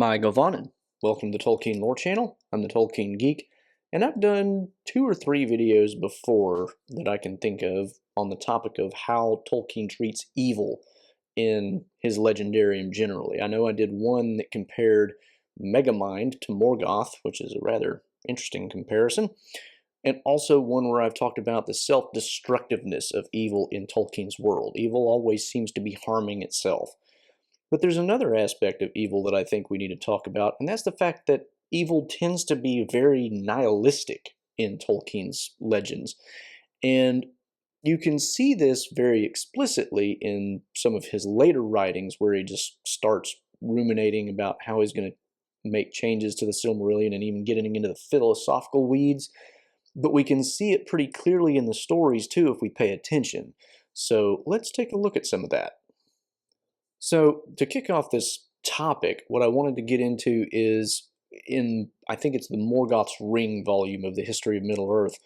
My Govanen. Welcome to the Tolkien Lore Channel. I'm the Tolkien Geek, and I've done 2 or 3 videos before that I can think of on the topic of how Tolkien treats evil in his legendarium generally. I know I did one that compared Megamind to Morgoth, which is a rather interesting comparison, and also one where I've talked about the self-destructiveness of evil in Tolkien's world. Evil always seems to be harming itself. But there's another aspect of evil that I think we need to talk about, and that's the fact that evil tends to be very nihilistic in Tolkien's legends. And you can see this very explicitly in some of his later writings where he just starts ruminating about how he's going to make changes to the Silmarillion and even getting into the philosophical weeds. But we can see it pretty clearly in the stories too if we pay attention. So let's take a look at some of that. So to kick off this topic, what I wanted to get into is I think it's the Morgoth's Ring volume of the History of Middle-earth,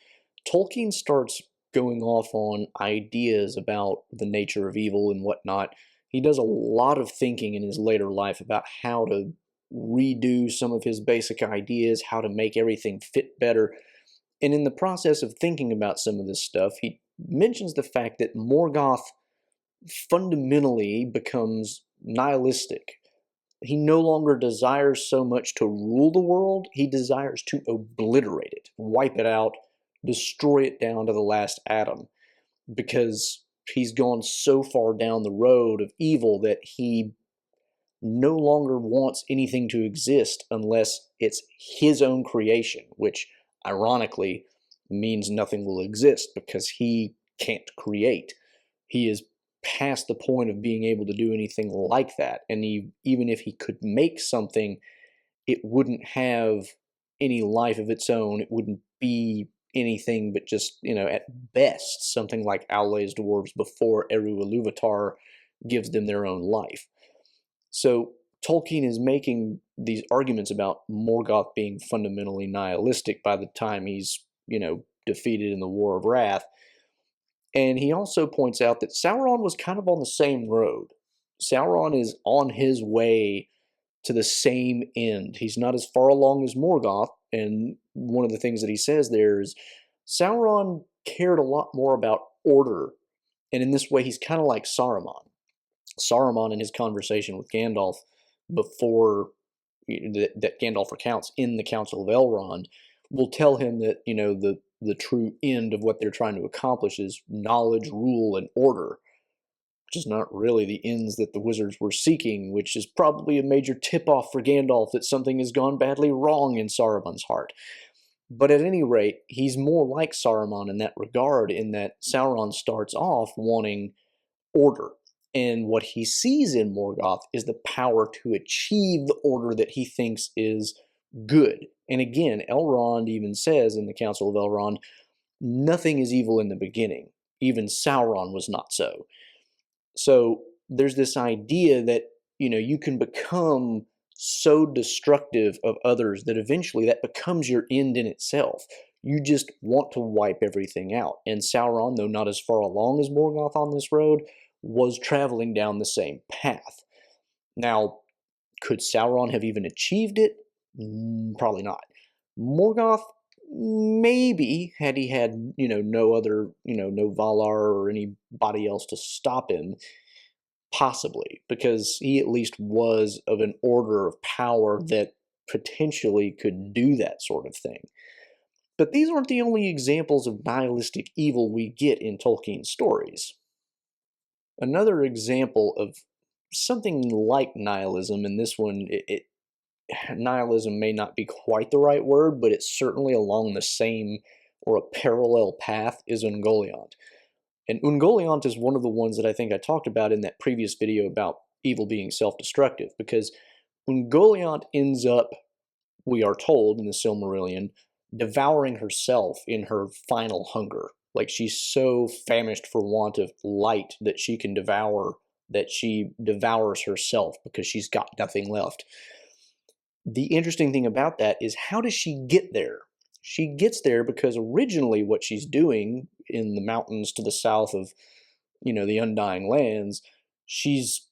Tolkien starts going off on ideas about the nature of evil and whatnot. He does a lot of thinking in his later life about how to redo some of his basic ideas, how to make everything fit better. And in the process of thinking about some of this stuff, he mentions the fact that Morgoth fundamentally becomes nihilistic. He no longer desires so much to rule the world, he desires to obliterate it, wipe it out, destroy it down to the last atom, because he's gone so far down the road of evil that he no longer wants anything to exist unless it's his own creation, which ironically means nothing will exist because he can't create. He is past the point of being able to do anything like that. And even if he could make something, it wouldn't have any life of its own. It wouldn't be anything but just, at best, something like Aule's dwarves before Eru Ilúvatar gives them their own life. So Tolkien is making these arguments about Morgoth being fundamentally nihilistic by the time he's, defeated in the War of Wrath. And he also points out that Sauron was kind of on the same road. Sauron is on his way to the same end. He's not as far along as Morgoth, and one of the things that he says there is Sauron cared a lot more about order, and in this way he's kind of like Saruman. Saruman, in his conversation with Gandalf before that Gandalf recounts in the Council of Elrond, will tell him that, the true end of what they're trying to accomplish is knowledge, rule, and order, which is not really the ends that the wizards were seeking, which is probably a major tip-off for Gandalf that something has gone badly wrong in Saruman's heart. But at any rate, he's more like Saruman in that regard, in that Sauron starts off wanting order. And what he sees in Morgoth is the power to achieve the order that he thinks is good. And again, Elrond even says in the Council of Elrond, nothing is evil in the beginning. Even Sauron was not so. So there's this idea that, you can become so destructive of others that eventually that becomes your end in itself. You just want to wipe everything out. And Sauron, though not as far along as Morgoth on this road, was traveling down the same path. Now, could Sauron have even achieved it? Probably not. Morgoth, maybe, had he had, no other, no Valar or anybody else to stop him, possibly, because he at least was of an order of power that potentially could do that sort of thing. But these aren't the only examples of nihilistic evil we get in Tolkien's stories. Another example of something like nihilism, and this one, nihilism may not be quite the right word, but it's certainly along the same or a parallel path, is Ungoliant. And Ungoliant is one of the ones that I think I talked about in that previous video about evil being self-destructive, because Ungoliant ends up, we are told in the Silmarillion, devouring herself in her final hunger. Like, she's so famished for want of light that she can devour, that she devours herself because she's got nothing left. The interesting thing about that is, how does she get there? She gets there because originally what she's doing in the mountains to the south of, the Undying Lands, she's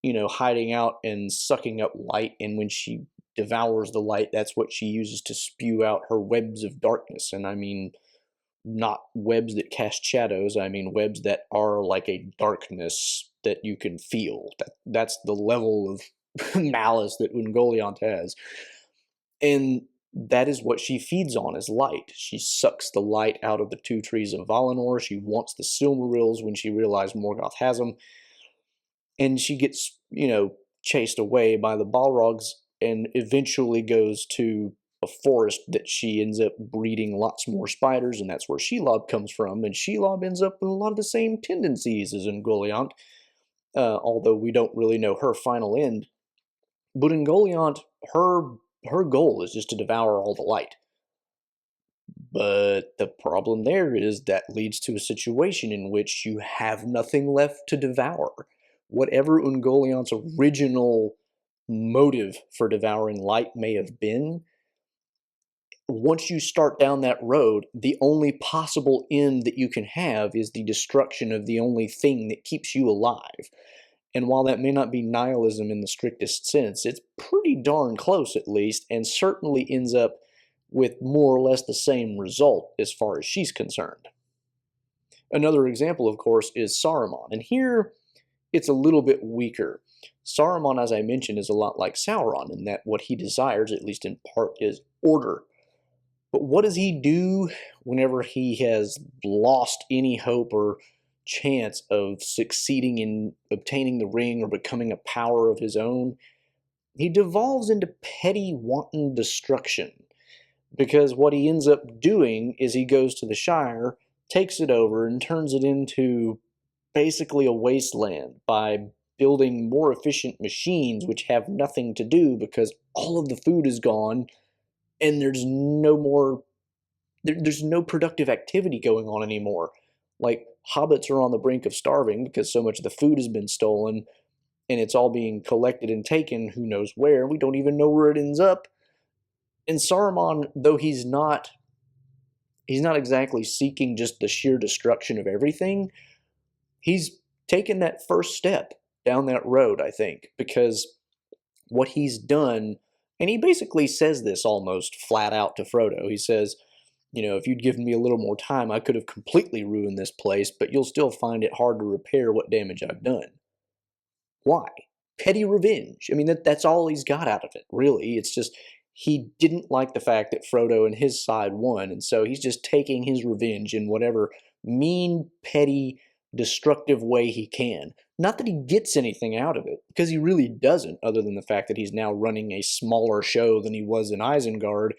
hiding out and sucking up light, and when she devours the light, that's what she uses to spew out her webs of darkness. And I mean, not webs that cast shadows, I mean webs that are like a darkness that you can feel. That's the level of malice that Ungoliant has. And that is what she feeds on, is light. She sucks the light out of the two trees of Valinor. She wants the Silmarils when she realized Morgoth has them. And she gets, chased away by the Balrogs and eventually goes to a forest that she ends up breeding lots more spiders, and that's where Shelob comes from. And Shelob ends up with a lot of the same tendencies as Ungoliant, although we don't really know her final end. But Ungoliant, her goal is just to devour all the light. But the problem there is that leads to a situation in which you have nothing left to devour. Whatever Ungoliant's original motive for devouring light may have been, once you start down that road, the only possible end that you can have is the destruction of the only thing that keeps you alive. And while that may not be nihilism in the strictest sense, it's pretty darn close at least, and certainly ends up with more or less the same result as far as she's concerned. Another example, of course, is Saruman, and here it's a little bit weaker. Saruman, as I mentioned, is a lot like Sauron in that what he desires, at least in part, is order. But what does he do whenever he has lost any hope or chance of succeeding in obtaining the ring or becoming a power of his own? He devolves into petty, wanton destruction. Because what he ends up doing is he goes to the Shire, takes it over, and turns it into basically a wasteland by building more efficient machines which have nothing to do because all of the food is gone and there's no productive activity going on anymore. Like, hobbits are on the brink of starving because so much of the food has been stolen and it's all being collected and taken who knows where. We don't even know where it ends up. And Saruman, though he's not exactly seeking just the sheer destruction of everything, he's taken that first step down that road, I think, because what he's done, and he basically says this almost flat out to Frodo. He says, if you'd given me a little more time, I could have completely ruined this place, but you'll still find it hard to repair what damage I've done. Why? Petty revenge. I mean, that's all he's got out of it, really. It's just, he didn't like the fact that Frodo and his side won, and so he's just taking his revenge in whatever mean, petty, destructive way he can. Not that he gets anything out of it, because he really doesn't, other than the fact that he's now running a smaller show than he was in Isengard.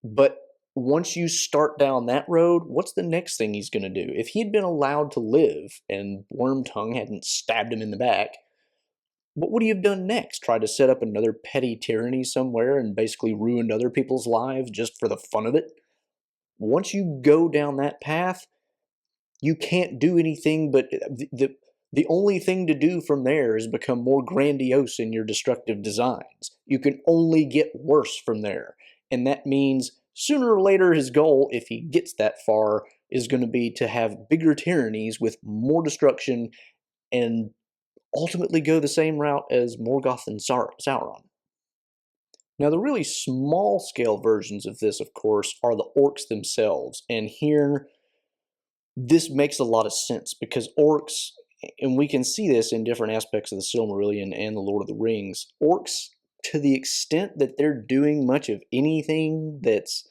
But once you start down that road, what's the next thing he's going to do? If he'd been allowed to live and Wormtongue hadn't stabbed him in the back, what would he have done next? Tried to set up another petty tyranny somewhere and basically ruined other people's lives just for the fun of it? Once you go down that path, you can't do anything but the only thing to do from there is become more grandiose in your destructive designs. You can only get worse from there. And that means sooner or later his goal, if he gets that far, is going to be to have bigger tyrannies with more destruction and ultimately go the same route as Morgoth and Sauron. Now, the really small-scale versions of this, of course, are the orcs themselves. And here, this makes a lot of sense because orcs, and we can see this in different aspects of the Silmarillion and the Lord of the Rings, orcs, to the extent that they're doing much of anything that's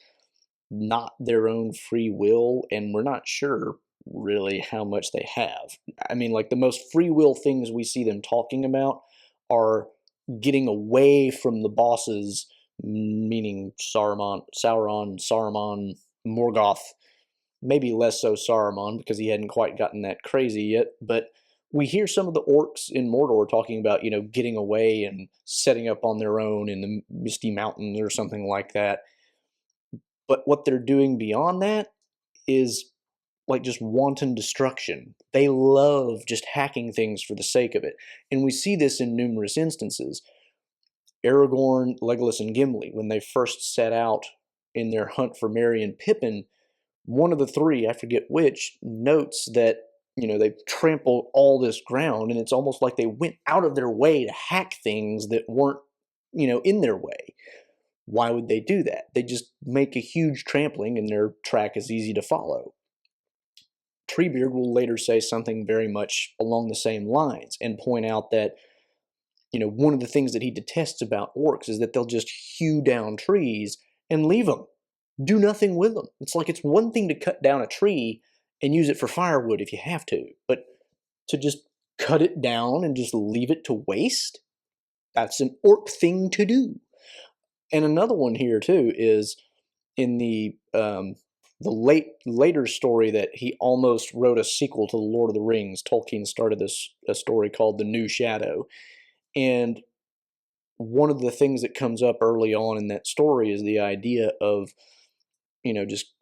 not their own free will, and we're not sure really how much they have. I mean, like, the most free will things we see them talking about are getting away from the bosses, meaning Sauron, Morgoth, maybe less so Saruman because he hadn't quite gotten that crazy yet, but we hear some of the orcs in Mordor talking about, getting away and setting up on their own in the Misty Mountains or something like that. But what they're doing beyond that is like just wanton destruction. They love just hacking things for the sake of it. And we see this in numerous instances. Aragorn, Legolas, and Gimli, when they first set out in their hunt for Merry and Pippin, one of the three, I forget which, notes that They've trampled all this ground, and it's almost like they went out of their way to hack things that weren't, in their way. Why would they do that? They just make a huge trampling and their track is easy to follow. Treebeard will later say something very much along the same lines and point out that, one of the things that he detests about orcs is that they'll just hew down trees and leave them. Do nothing with them. It's like it's one thing to cut down a tree and use it for firewood if you have to, but to just cut it down and just leave it to waste? That's an orc thing to do. And another one here too is in the later story that he almost wrote a sequel to the Lord of the Rings. Tolkien started a story called The New Shadow, and one of the things that comes up early on in that story is the idea of, just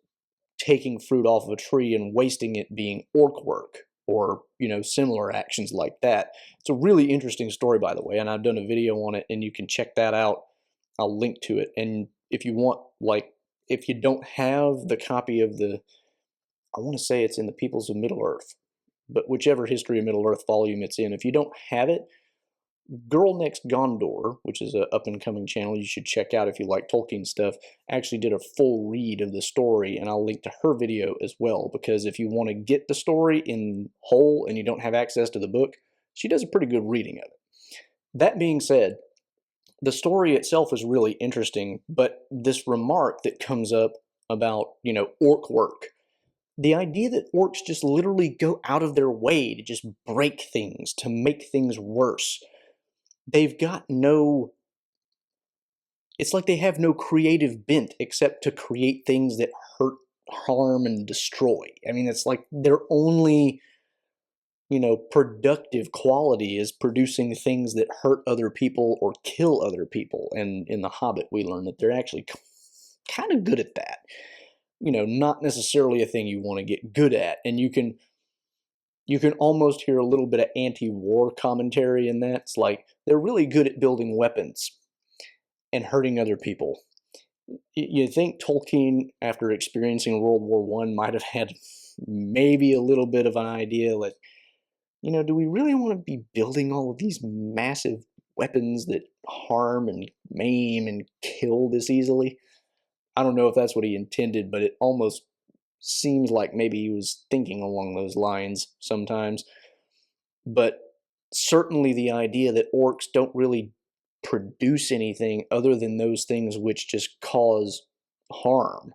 taking fruit off of a tree and wasting it being orc work, or, similar actions like that. It's a really interesting story, by the way, and I've done a video on it, and you can check that out. I'll link to it. And if you want, if you don't have the copy of I want to say it's in the Peoples of Middle-earth, but whichever History of Middle-earth volume it's in, if you don't have it, Girl Next Gondor, which is an up-and-coming channel you should check out if you like Tolkien stuff, actually did a full read of the story, and I'll link to her video as well, because if you want to get the story in whole and you don't have access to the book, she does a pretty good reading of it. That being said, the story itself is really interesting, but this remark that comes up about, orc work, the idea that orcs just literally go out of their way to just break things, to make things worse. They've got it's like they have no creative bent except to create things that hurt, harm, and destroy. I mean, it's like their only, productive quality is producing things that hurt other people or kill other people. And in The Hobbit, we learn that they're actually kind of good at that. Not necessarily a thing you want to get good at. And you can almost hear a little bit of anti-war commentary in that. It's like they're really good at building weapons and hurting other people. You think Tolkien, after experiencing World War I, might have had maybe a little bit of an idea like, do we really want to be building all of these massive weapons that harm and maim and kill this easily? I don't know if that's what he intended, but it almost seems like maybe he was thinking along those lines sometimes. But certainly the idea that orcs don't really produce anything other than those things which just cause harm.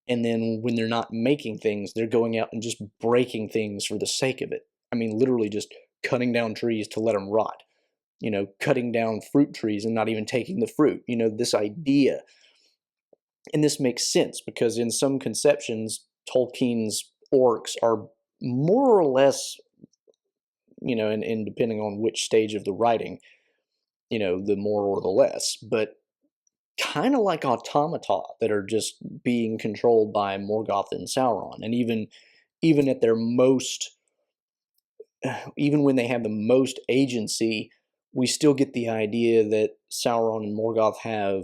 And then when they're not making things, they're going out and just breaking things for the sake of it. I mean, literally just cutting down trees to let them rot. Cutting down fruit trees and not even taking the fruit. This idea. And this makes sense because in some conceptions, Tolkien's orcs are more or less, and depending on which stage of the writing, the more or the less, but kind of like automata that are just being controlled by Morgoth and Sauron. And even at their most, even when they have the most agency, we still get the idea that Sauron and Morgoth have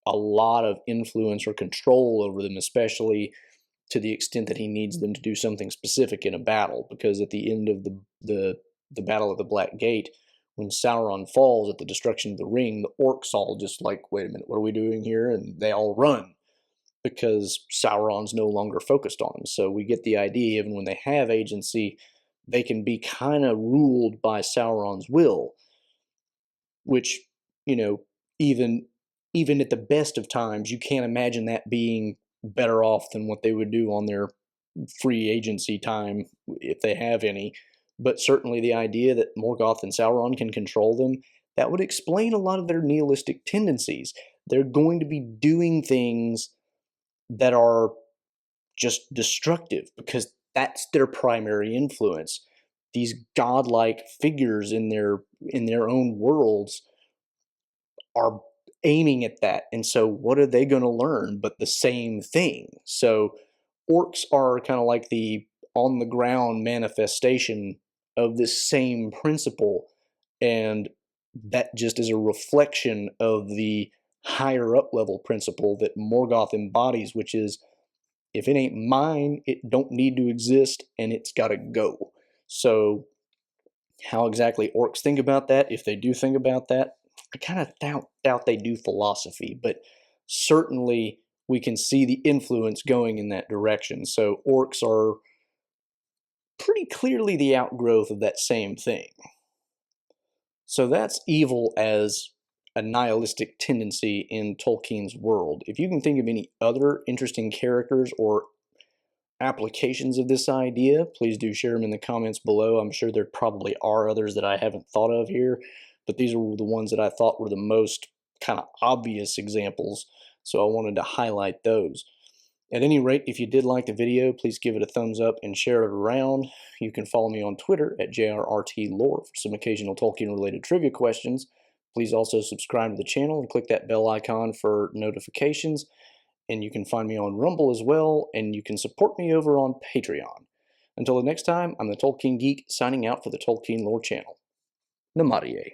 a lot of influence or control over them, especially to the extent that he needs them to do something specific in a battle. Because at the end of the Battle of the Black Gate, when Sauron falls at the destruction of the ring, the orcs all just like, wait a minute, what are we doing here? And they all run because Sauron's no longer focused on them. So we get the idea, even when they have agency, they can be kind of ruled by Sauron's will, which, even at the best of times, you can't imagine that being better off than what they would do on their free agency time, if they have any. But certainly the idea that Morgoth and Sauron can control them, that would explain a lot of their nihilistic tendencies. They're going to be doing things that are just destructive because that's their primary influence. These godlike figures in their own worlds are aiming at that. And so what are they going to learn but the same thing? So orcs are kind of like the on the ground manifestation of this same principle, and that just is a reflection of the higher up level principle that Morgoth embodies, which is if it ain't mine, it don't need to exist, and it's gotta go. So how exactly orcs think about that, if they do think about that, I kind of doubt they do philosophy, but certainly we can see the influence going in that direction. So orcs are pretty clearly the outgrowth of that same thing. So that's evil as a nihilistic tendency in Tolkien's world. If you can think of any other interesting characters or applications of this idea, please do share them in the comments below. I'm sure there probably are others that I haven't thought of here, but these are the ones that I thought were the most kind of obvious examples, so I wanted to highlight those. At any rate, if you did like the video, please give it a thumbs up and share it around. You can follow me on Twitter at JRRTLore for some occasional Tolkien-related trivia questions. Please also subscribe to the channel and click that bell icon for notifications. And you can find me on Rumble as well, and you can support me over on Patreon. Until the next time, I'm the Tolkien Geek, signing out for the Tolkien Lore channel. Namarie.